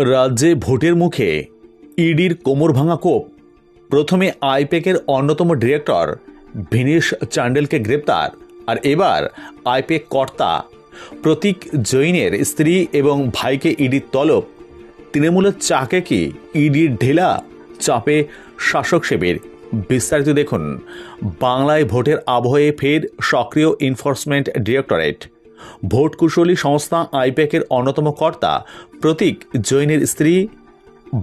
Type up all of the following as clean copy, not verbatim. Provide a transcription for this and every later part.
রাজ্যে ভোটের মুখে ইডির কোমর ভাঙা কোপ। প্রথমে আইপ্যাকের অন্যতম ডিরেক্টর ভিনেশ চান্ডেলকে গ্রেপ্তার, আর এবার আইপ্যাক কর্তা প্রতীক জৈনের স্ত্রী এবং ভাইকে ইডির তলব। তৃণমূলের চাকে কি ইডির ঢেলা? চাপে শাসক শিবির। বিস্তারিত দেখুন। বাংলায় ভোটের আবহে ফের সক্রিয় এনফোর্সমেন্ট ডিরেক্টরেট। ভোট কুশলী সংস্থা আইপ্যাকের অন্যতম কর্তা প্রতীক জৈনের স্ত্রী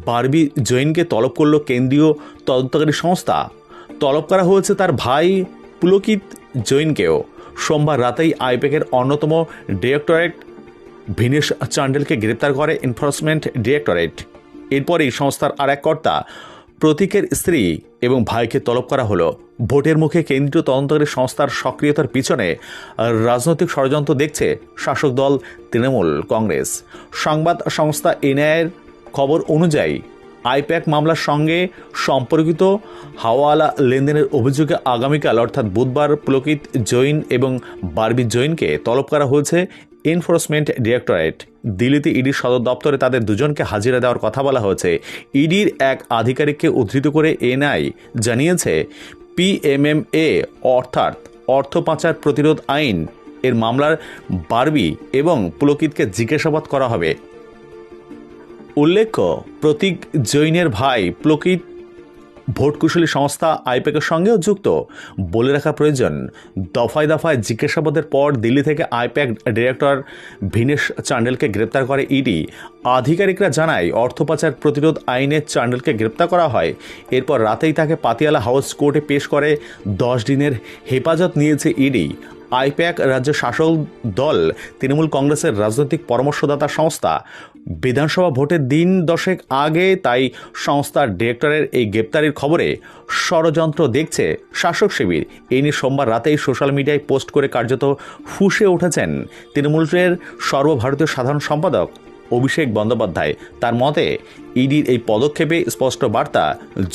বারবি জৈনকে তলব করল কেন্দ্রীয় তদন্তকারী সংস্থা। তলব করা হয়েছে তার ভাই পুলকিত জৈনকেও। সোমবার রাতেই আইপ্যাকের অন্যতম ডিরেক্টরেট ভিনেশ চান্ডেলকে গ্রেপ্তার করে এনফোর্সমেন্ট ডিরেক্টরেট। এরপরেই সংস্থার আর এক কর্তা প্রতীকের স্ত্রী এবং ভাইকে তলব করা হলো। ভোটের মুখে কেন্দ্রীয় তদন্তকারী সংস্থার সক্রিয়তার পিছনে রাজনৈতিক ষড়যন্ত্র দেখছে শাসক দল তৃণমূল কংগ্রেস। সংবাদ সংস্থা এনআইয়ের খবর অনুযায়ী আইপ্যাক মামলার সঙ্গে সম্পর্কিত হাওয়ালা লেনদেনের অভিযোগে আগামীকাল অর্থাৎ বুধবার পুলকিত জৈন এবং বারবি জৈনকে তলব করা হয়েছে এনফোর্সমেন্ট ডিরেক্টরেট। দিল্লিতে ইডির সদর দপ্তরে তাদের দুজনকে হাজিরা দেওয়ার কথা বলা হয়েছে। ইডির এক আধিকারিককে উদ্ধৃত করে এনআই জানিয়েছে, পিএমএমএ অর্থাৎ অর্থ পাচার প্রতিরোধ আইন এর মামলার বারবি এবং পুলকিতকে জিজ্ঞাসাবাদ করা হবে। উল্লেখ্য, প্রতীক জৈনের ভাই পুলকিত ভোটকুশলী সংস্থা আইপ্যাকের সঙ্গেও যুক্ত। বলে রাখা প্রয়োজন, দফায় দফায় জিজ্ঞাসাবাদের পর দিল্লি থেকে আইপ্যাক ডিরেক্টর ভিনেশ চান্ডেলকে গ্রেপ্তার করে ইডি। আধিকারিকরা জানায়, অর্থ পাচার প্রতিরোধ আইনে চান্ডেলকে গ্রেপ্তার করা হয়। এরপর রাতেই তাকে পাতিয়ালা হাউস কোর্টে পেশ করে 10 দিনের হেফাজত নিয়েছে ইডি। আইপ্যাক রাজ্য শাসক দল তৃণমূল কংগ্রেসের রাজনৈতিক পরামর্শদাতা সংস্থা। বিধানসভা ভোটের দিন 10 আগে তাই সংস্থার ডিরেক্টরের এই গ্রেপ্তারির খবরে ষড়যন্ত্র দেখছে শাসক শিবির। এই নিয়ে সোমবার রাতেই সোশ্যাল মিডিয়ায় পোস্ট করে কার্যত ফুঁসে উঠেছেন তৃণমূলের সর্বভারতীয় সাধারণ সম্পাদক অভিষেক বন্দ্যোপাধ্যায়। তার মতে, ইডির এই পদক্ষেপে স্পষ্ট বার্তা,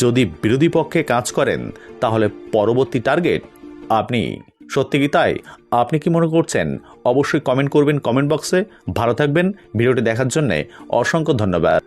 যদি বিরোধী পক্ষে কাজ করেন তাহলে পরবর্তী টার্গেট আপনি। সত্যি কি তাই? আপনি কি মনে করছেন? অবশ্যই কমেন্ট করবেন কমেন্ট বক্সে। ভালো থাকবেন। ভিডিওটি দেখার জন্য অসংখ্য ধন্যবাদ।